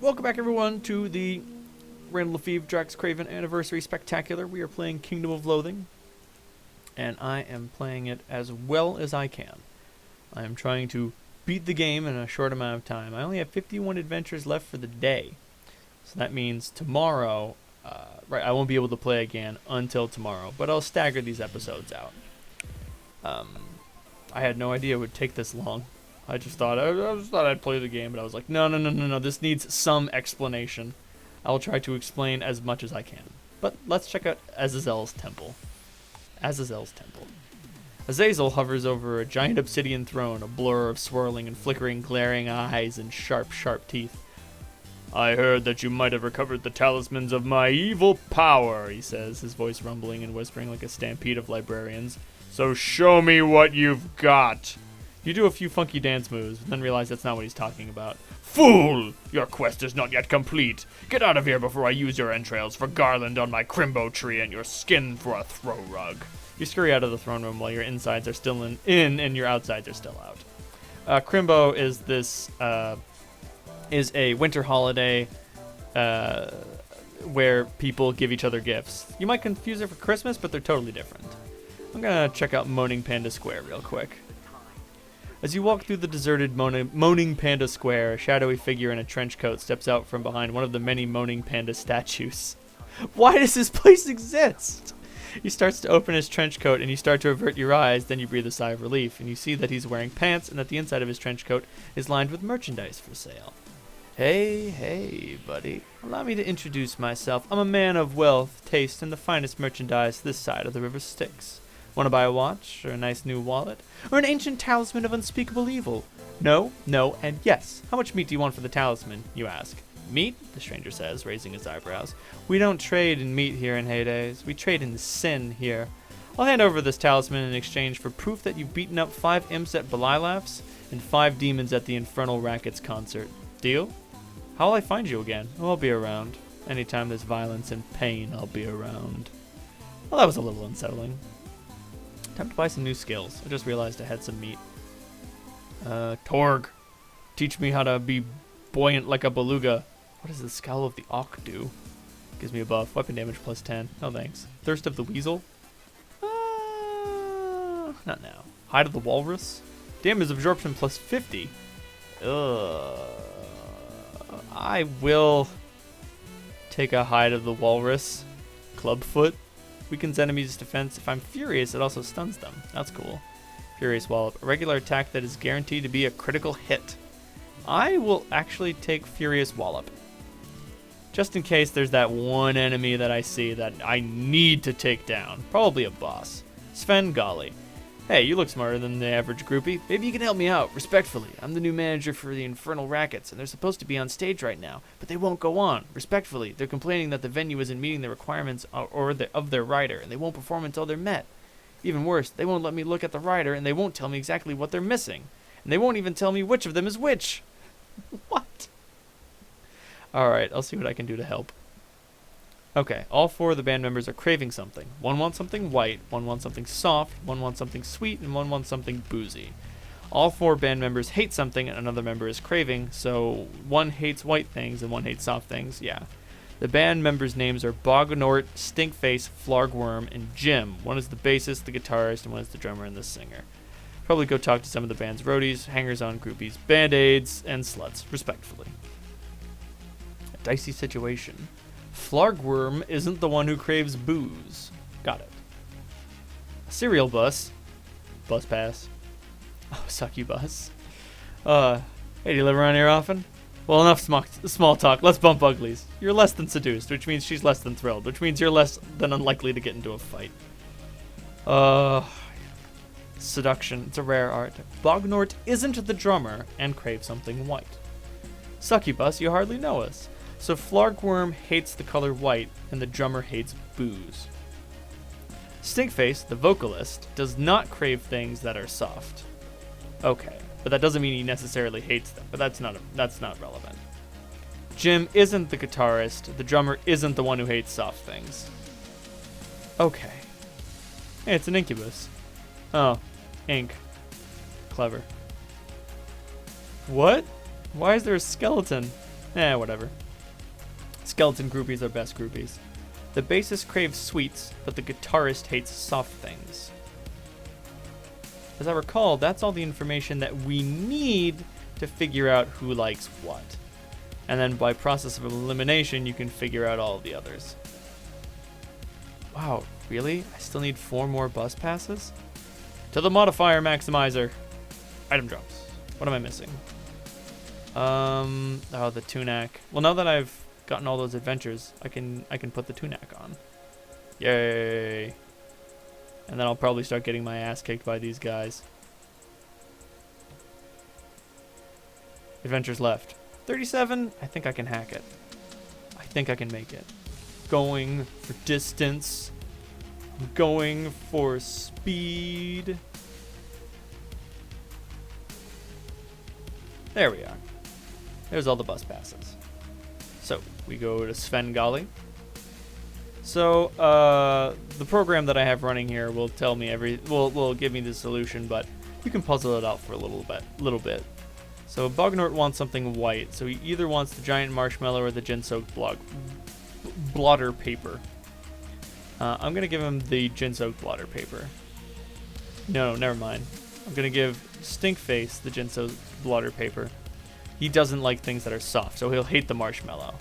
Welcome back, everyone, to the Randall Lefebvre Drax Craven Anniversary Spectacular. We are playing Kingdom of Loathing, and I am playing it as well as I can. I am trying to beat the game in a short amount of time. I only have 51 adventures left for the day, so that means tomorrow, I won't be able to play again until tomorrow, but I'll stagger these episodes out. I had no idea it would take this long. I just thought I'd play the game, but I was like, no, this needs some explanation. I'll try to explain as much as I can. But let's check out Azazel's temple. Azazel's temple. Azazel hovers over a giant obsidian throne, a blur of swirling and flickering glaring eyes and sharp teeth. I heard that you might have recovered the talismans of my evil power, he says, his voice rumbling and whispering like a stampede of librarians. So show me what you've got. You do a few funky dance moves, and then realize that's not what he's talking about. Fool! Your quest is not yet complete. Get out of here before I use your entrails for garland on my Crimbo tree and your skin for a throw rug. You scurry out of the throne room while your insides are still in and your outsides are still out. Crimbo is is a winter holiday where people give each other gifts. You might confuse it for Christmas, but they're totally different. I'm gonna check out Moaning Panda Square real quick. As you walk through the deserted Moaning Panda Square, a shadowy figure in a trench coat steps out from behind one of the many Moaning Panda statues. Why does this place exist? He starts to open his trench coat and you start to avert your eyes, then you breathe a sigh of relief and you see that he's wearing pants and that the inside of his trench coat is lined with merchandise for sale. Hey, buddy. Allow me to introduce myself. I'm a man of wealth, taste, and the finest merchandise this side of the river Styx. Want to buy a watch, or a nice new wallet, or an ancient talisman of unspeakable evil? No, and yes. How much meat do you want for the talisman, you ask? Meat? The stranger says, raising his eyebrows. We don't trade in meat here in Hades. We trade in sin here. I'll hand over this talisman in exchange for proof that you've beaten up 5 imps at Belilaf's and 5 demons at the Infernal Racket's concert. Deal? How will I find you again? Oh, I'll be around. Anytime there's violence and pain, I'll be around. Well, that was a little unsettling. Time to buy some new skills. I just realized I had some meat. Torg. Teach me how to be buoyant like a beluga. What does the Scowl of the Auk do? Gives me a buff. Weapon damage plus 10. No thanks. Thirst of the Weasel? Not now. Hide of the Walrus? Damage absorption plus 50. I will take a Hide of the Walrus. Clubfoot. Weakens enemies' defense. If I'm furious, it also stuns them. That's cool. Furious Wallop. A regular attack that is guaranteed to be a critical hit. I will actually take Furious Wallop. Just in case there's that one enemy that I see that I need to take down. Probably a boss. Sven Golly. Hey, you look smarter than the average groupie. Maybe you can help me out, respectfully. I'm the new manager for the Infernal Rackets, and they're supposed to be on stage right now, but they won't go on. Respectfully, they're complaining that the venue isn't meeting the requirements of their rider, and they won't perform until they're met. Even worse, they won't let me look at the rider, and they won't tell me exactly what they're missing. And they won't even tell me which of them is which. What? Alright, I'll see what I can do to help. Okay, all 4 of the band members are craving something. One wants something white, one wants something soft, one wants something sweet, and one wants something boozy. All 4 band members hate something and another member is craving, so one hates white things and one hates soft things, yeah. The band members' names are Bognort, Stinkface, Flargworm, and Jim. One is the bassist, the guitarist, and one is the drummer and the singer. Probably go talk to some of the band's roadies, hangers-on, groupies, band-aids, and sluts, respectfully. A dicey situation. Flargworm isn't the one who craves booze. Got it. Cereal bus. Bus pass. Oh, succubus. Hey, do you live around here often? Well, enough small talk. Let's bump uglies. You're less than seduced, which means she's less than thrilled, which means you're less than unlikely to get into a fight. Seduction. It's a rare art. Bognort isn't the drummer and craves something white. Succubus, you hardly know us. So Flargworm hates the color white, and the drummer hates booze. Stinkface, the vocalist, does not crave things that are soft. Okay, but that doesn't mean he necessarily hates them, but that's not relevant. Jim isn't the guitarist, the drummer isn't the one who hates soft things. Okay. Hey, it's an incubus. Oh, ink. Clever. What? Why is there a skeleton? Whatever. Skeleton groupies are best groupies. The bassist craves sweets, but the guitarist hates soft things. As I recall, that's all the information that we need to figure out who likes what. And then by process of elimination, you can figure out all of the others. Wow, really? I still need 4 more bus passes? To the modifier maximizer. Item drops. What am I missing? Oh, the tunac. Well, now that I've gotten all those adventures, I can put the tunac on. Yay. And then I'll probably start getting my ass kicked by these guys. Adventures left. 37? I think I can hack it. I think I can make it. Going for distance. Going for speed. There we are. There's all the bus passes. So, we go to Svengali. So, the program that I have running here will tell me will give me the solution, but you can puzzle it out for a little bit. So, Bognort wants something white, so he either wants the giant marshmallow or the gin-soaked blotter paper. I'm gonna give him the gin-soaked blotter paper. No, never mind. I'm gonna give Stinkface the gin-soaked blotter paper. He doesn't like things that are soft, so he'll hate the marshmallow.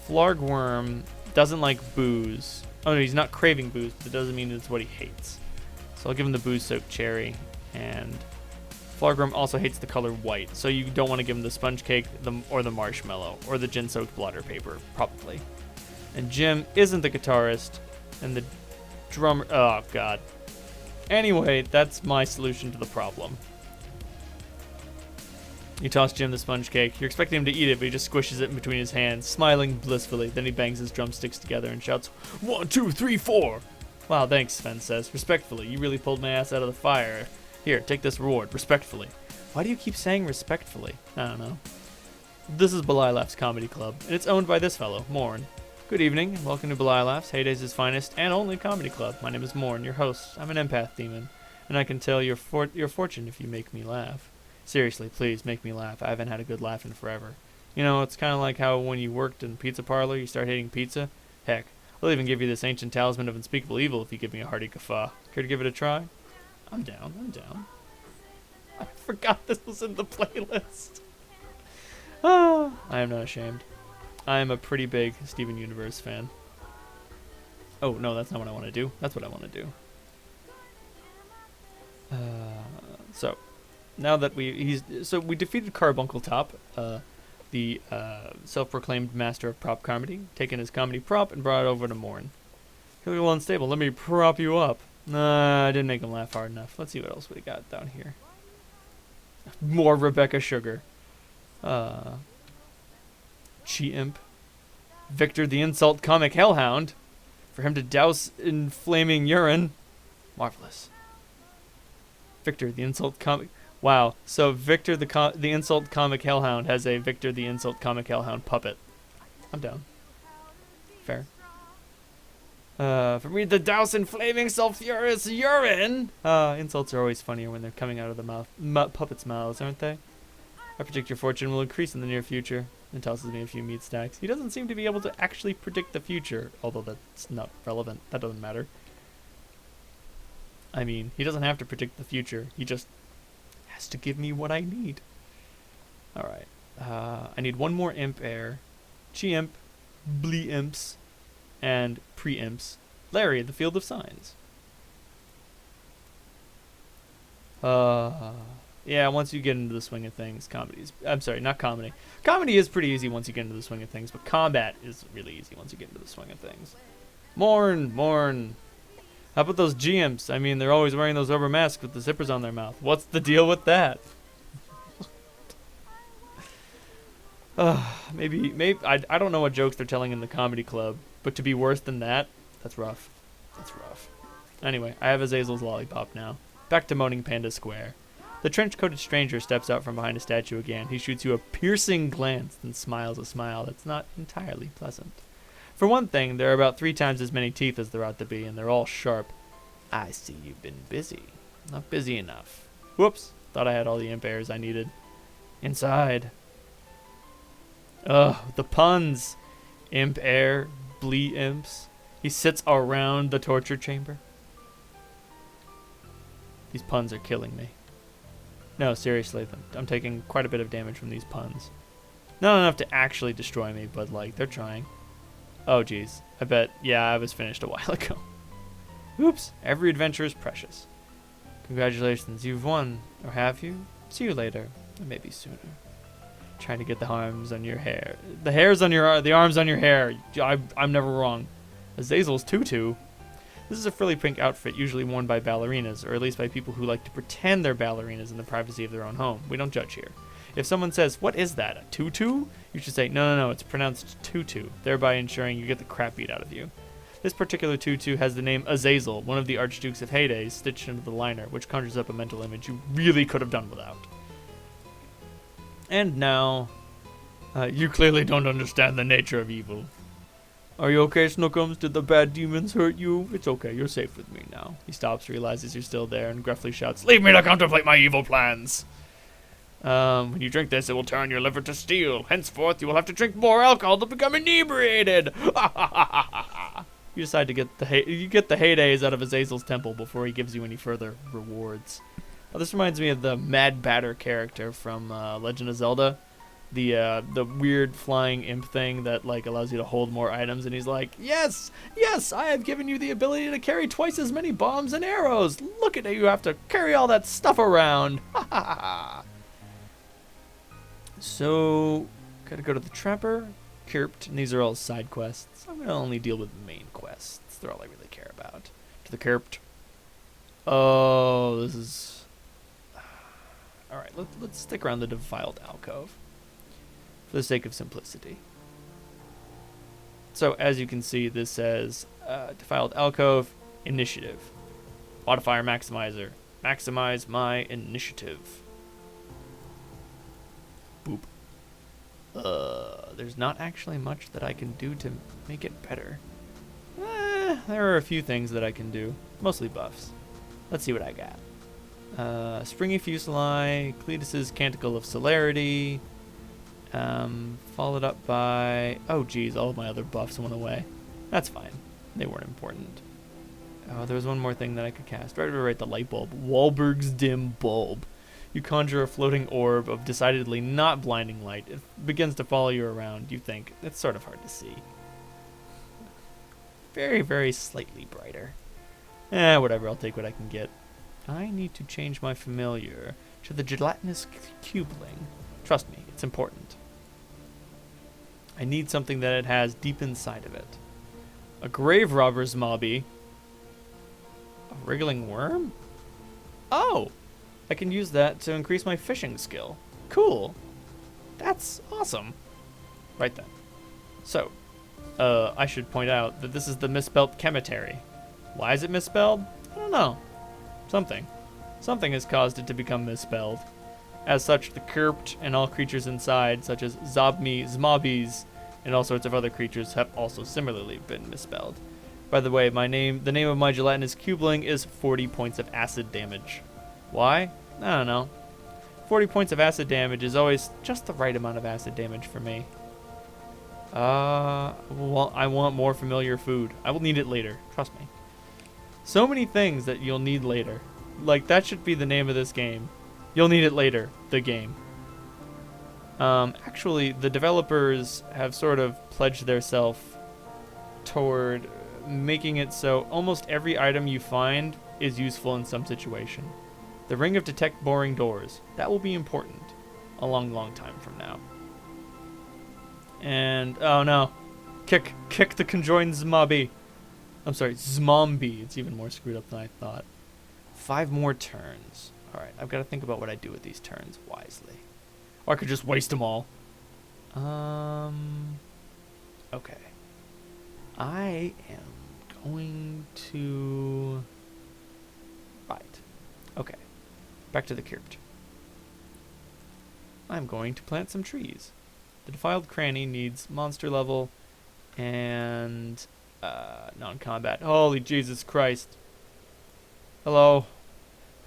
Flargworm doesn't like booze. Oh no, he's not craving booze, but that doesn't mean it's what he hates. So I'll give him the booze-soaked cherry. And Flargworm also hates the color white, so you don't want to give him the sponge cake or the marshmallow or the gin-soaked blotter paper, probably. And Jim isn't the guitarist, and the drummer. Oh god. Anyway, that's my solution to the problem. You toss Jim the sponge cake. You're expecting him to eat it, but he just squishes it in between his hands, smiling blissfully. Then he bangs his drumsticks together and shouts, 1, 2, 3, 4! Wow, thanks, Sven says. Respectfully, you really pulled my ass out of the fire. Here, take this reward. Respectfully. Why do you keep saying respectfully? I don't know. This is Belilaf's Comedy Club, and it's owned by this fellow, Morn. Good evening, and welcome to Belilaf's, Heydays' finest and only comedy club. My name is Morn, your host. I'm an empath demon, and I can tell your fortune if you make me laugh. Seriously, please, make me laugh. I haven't had a good laugh in forever. You know, it's kind of like how when you worked in a pizza parlor, you start hating pizza. Heck, I'll even give you this ancient talisman of unspeakable evil if you give me a hearty guffaw. Care to give it a try? I'm down. I forgot this was in the playlist. Ah, I am not ashamed. I am a pretty big Steven Universe fan. Oh, no, that's not what I want to do. That's what I want to do. So, now that we defeated Carbuncle Top, the self-proclaimed master of prop comedy, taken his comedy prop and brought it over to Morn. You're a little unstable. Let me prop you up. Nah, I didn't make him laugh hard enough. Let's see what else we got down here. More Rebecca Sugar. Chi-Imp. Victor the Insult Comic Hellhound. For him to douse in flaming urine. Marvelous. Victor the Insult Comic... Wow. So Victor the Insult Comic Hellhound has a Victor the Insult Comic Hellhound puppet. I'm down. Fair. For me to douse in flaming sulfurous urine. Insults are always funnier when they're coming out of the puppets' mouths, aren't they? I predict your fortune will increase in the near future. And tosses me a few meat stacks. He doesn't seem to be able to actually predict the future, although that's not relevant. That doesn't matter. I mean, he doesn't have to predict the future. He just has to give me what I need. Alright. I need one more imp heir. Chi-Imp, Blee-Imps, and Pre-Imps. Larry, the Field of Signs. Yeah, once you get into the swing of things, I'm sorry, not comedy. Comedy is pretty easy once you get into the swing of things, but combat is really easy once you get into the swing of things. Morn. How about those GMs? I mean, they're always wearing those rubber masks with the zippers on their mouth. What's the deal with that? Maybe I don't know what jokes they're telling in the comedy club, but to be worse than that, that's rough. That's rough. Anyway, I have Azazel's lollipop now. Back to Moaning Panda Square. The trench-coated stranger steps out from behind a statue again. He shoots you a piercing glance, then smiles a smile that's not entirely pleasant. For one thing, there are about 3 times as many teeth as there ought to be, and they're all sharp. I see you've been busy. Not busy enough. Whoops. Thought I had all the imp heirs I needed. Inside. Ugh, the puns. Imp air, blee imps. He sits around the torture chamber. These puns are killing me. No, seriously, I'm taking quite a bit of damage from these puns. Not enough to actually destroy me, but like, they're trying. Oh, geez. I bet, yeah, I was finished a while ago. Oops, every adventure is precious. Congratulations, you've won. Or have you? See you later. Or maybe sooner. Trying to get the arms on your hair. The hairs on your, the arms on your hair. I'm never wrong. Azazel's tutu. This is a frilly pink outfit usually worn by ballerinas, or at least by people who like to pretend they're ballerinas in the privacy of their own home. We don't judge here. If someone says, "What is that, a tutu?" you should say, no, it's pronounced tutu, thereby ensuring you get the crap beat out of you. This particular tutu has the name Azazel, one of the Archdukes of Hades, stitched into the liner, which conjures up a mental image you really could have done without. And now, you clearly don't understand the nature of evil. Are you okay, Snookums? Did the bad demons hurt you? It's okay, you're safe with me now. He stops, realizes you're still there, and gruffly shouts, "Leave me to contemplate my evil plans!" When you drink this, it will turn your liver to steel. Henceforth, you will have to drink more alcohol to become inebriated. You decide to get the heydays out of Azazel's temple before he gives you any further rewards. This reminds me of the Mad Batter character from Legend of Zelda. The weird flying imp thing that like allows you to hold more items, and he's like, yes, I have given you the ability to carry twice as many bombs and arrows. Look at it, you have to carry all that stuff around. So, gotta go to the Trapper, Kirpt, and these are all side quests. I'm gonna only deal with the main quests. They're all I really care about. To the Kirpt. Oh, this is... Alright, let's stick around the defiled alcove. For the sake of simplicity. So, as you can see, this says, defiled alcove, initiative. Modifier maximizer. Maximize my initiative. Boop. There's not actually much that I can do to make it better. There are a few things that I can do. Mostly buffs. Let's see what I got. Springy Fuseli, Cletus's Canticle of Celerity, followed up by... Oh, geez, all of my other buffs went away. That's fine. They weren't important. Oh, there was one more thing that I could cast. Right, the light bulb. Wahlberg's dim bulb. You conjure a floating orb of decidedly not blinding light. It begins to follow you around. You think, it's sort of hard to see. Very, very slightly brighter. Whatever, I'll take what I can get. I need to change my familiar to the gelatinous cubeling. Trust me, it's important. I need something that it has deep inside of it. A grave robber's mobby. A wriggling worm? Oh! I can use that to increase my fishing skill. Cool. That's awesome. Right then. So, I should point out that this is the misspelled cemetery. Why is it misspelled? I don't know. Something has caused it to become misspelled. As such, the Kirpt and all creatures inside, such as Zobmi, Zmobbies, and all sorts of other creatures have also similarly been misspelled. By the way, the name of my gelatinous cubeling is 40 points of acid damage. Why? I don't know. 40 points of acid damage is always just the right amount of acid damage for me. Well, I want more familiar food. I will need it later. Trust me. So many things that you'll need later. Like, that should be the name of this game. You'll need it later. The game. Actually, the developers have sort of pledged theirself toward making it so almost every item you find is useful in some situation. The ring of detect boring doors. That will be important a long, long time from now. And, oh no. Kick the conjoined Zmobby. I'm sorry, Zmombie. It's even more screwed up than I thought. 5 more turns. Alright, I've got to think about what I do with these turns wisely. Or I could just waste them all. Okay. I am going to... Right. Okay. Back to the Kirpt. I'm going to plant some trees. The defiled cranny needs monster level and non-combat. Holy Jesus Christ. Hello.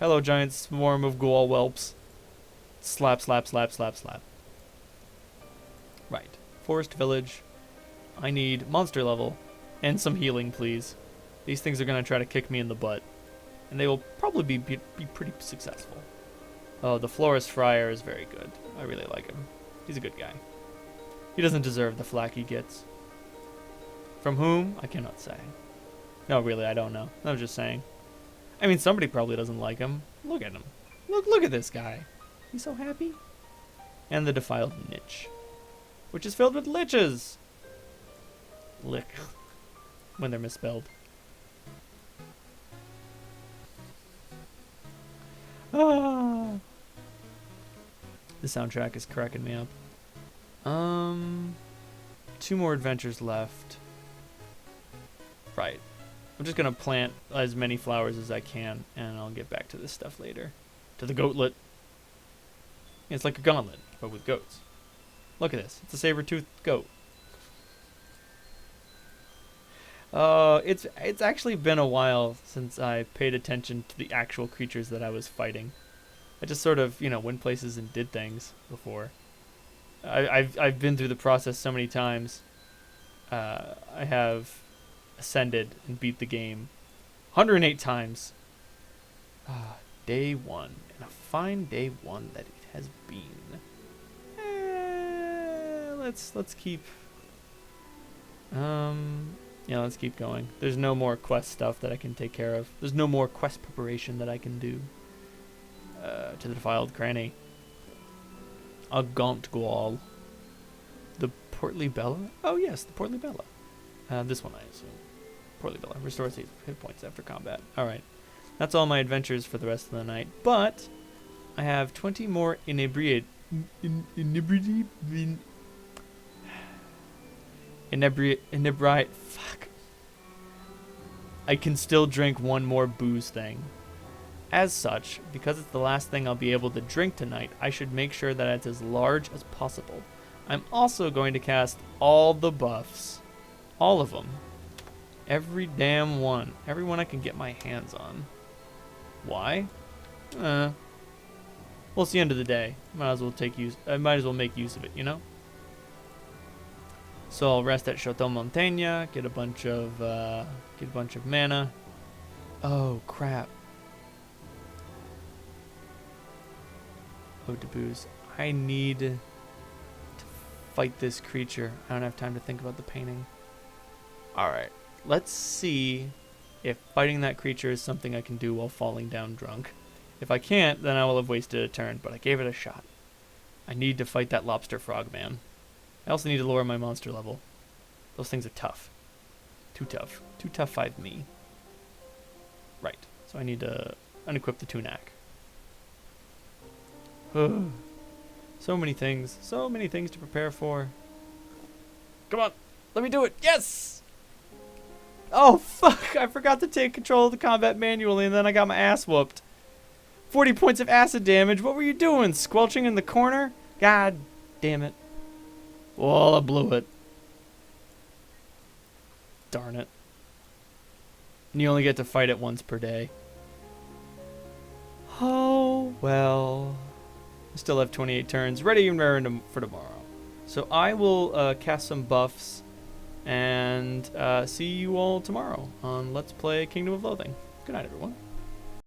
Hello, giant swarm of ghoul whelps. Slap, slap, slap, slap, slap. Right. Forest Village. I need monster level and some healing, please. These things are going to try to kick me in the butt. And they will probably be pretty successful. Oh, the Florist Friar is very good. I really like him. He's a good guy. He doesn't deserve the flack he gets. From whom? I cannot say. No, really, I don't know. I was just saying. I mean, somebody probably doesn't like him. Look at him. Look at this guy. He's so happy. And the defiled niche, which is filled with liches. Lick. When they're misspelled. Ah. The soundtrack is cracking me up. 2 more adventures left. Right. I'm just gonna plant as many flowers as I can, and I'll get back to this stuff later. To the goatlet. It's like a gauntlet, but with goats. Look at this. It's a saber-toothed goat. It's actually been a while since I paid attention to the actual creatures that I was fighting. I just sort of, went places and did things before. I've been through the process so many times. I have ascended and beat the game 108 times. Day 1, and a fine day 1 that it has been. Let's keep. Let's keep going. There's no more quest stuff that I can take care of. There's no more quest preparation that I can do. To the defiled cranny. A gaunt Gwal. The Portly Bella? Oh yes, the Portly Bella. This one I assume. Portly Bella. Restores hit points after combat. Alright. That's all my adventures for the rest of the night. But I have 20 more inebriate. Fuck. I can still drink one more booze thing. As such, because it's the last thing I'll be able to drink tonight, I should make sure that it's as large as possible. I'm also going to cast all the buffs. All of them. Every damn one. Every one I can get my hands on. Why? Well, it's the end of the day. I might as well make use of it, So I'll rest at Chateau Montaigne, get a bunch of mana. Oh crap. Oh, Debooze. I need to fight this creature. I don't have time to think about the painting. Alright. Let's see if fighting that creature is something I can do while falling down drunk. If I can't, then I will have wasted a turn, but I gave it a shot. I need to fight that lobster frog man. I also need to lower my monster level. Those things are tough. Too tough. Too tough 5 me. Right. So I need to unequip the Tunak. So many things. So many things to prepare for. Come on. Let me do it. Yes! Oh, fuck. I forgot to take control of the combat manually, and then I got my ass whooped. 40 points of acid damage. What were you doing? Squelching in the corner? God damn it. Well, I blew it. Darn it. And you only get to fight it once per day. Oh, well. I still have 28 turns, ready and raring for tomorrow. So I will cast some buffs and see you all tomorrow on Let's Play Kingdom of Loathing. Good night, everyone.